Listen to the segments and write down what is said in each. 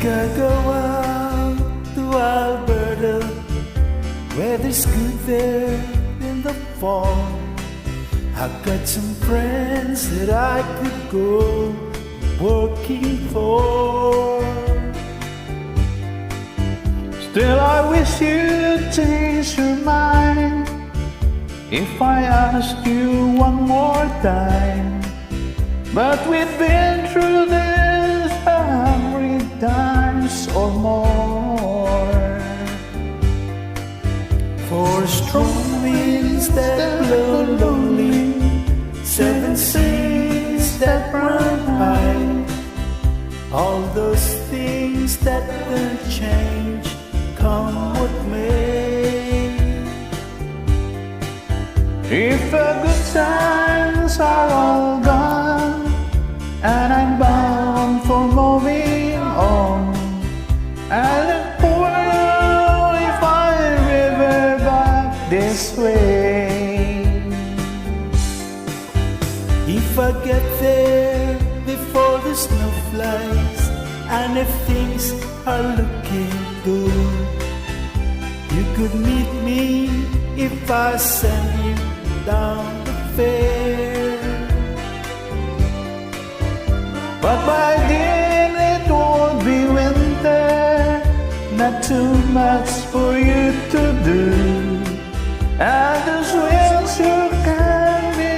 could go out to Alberta, where there's good there in the fall. I got some friends that I could go working for. Still I wish you'd change your mind if I ask you one more time. But we've been through this 100 times or more. For strong winds that blow lonely, 7 seas that run high, all those things that don't change, come what may. If the good times are all gone and I'm bound for moving on, I'll look for you if I ever back this way. If I get there before the snow flies, and if things are looking good, you could meet me if I send you down the fair. But by then it won't be winter, not too much for you to do, and those winds you can be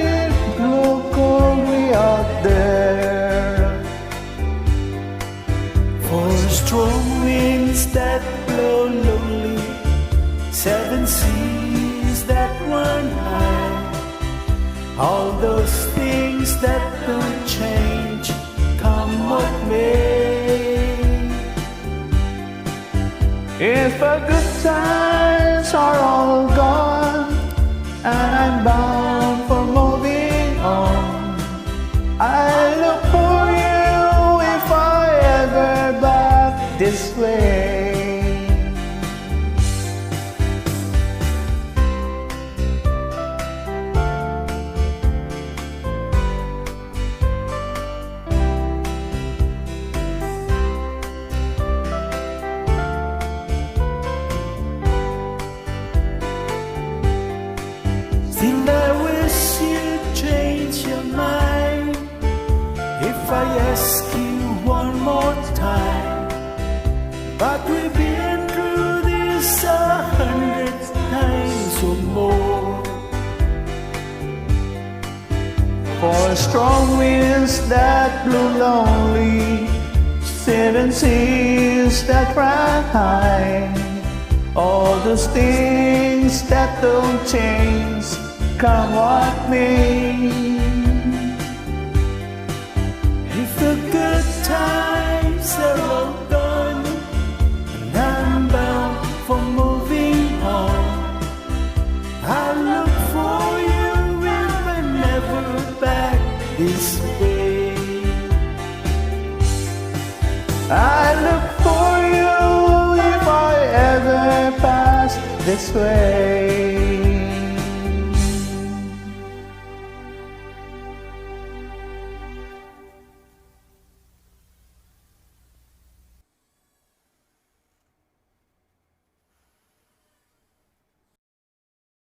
blow coldly out there. For strong winds that blow lonely, 7 seas that run high, all those things that don't change, come what may. If the good times are all gone and I'm bound for moving on, I look for you if I ever back this way. Still I wish you'd change your mind if I ask you one more time. But we've been through this 100 times or more. For strong winds that blow lonely, 7 seas that run high, all those things that don't change, come what may. If the good times are all gone and I'm bound for moving on, I'll look for you if I'm never back this way. I look for you if I ever pass this way.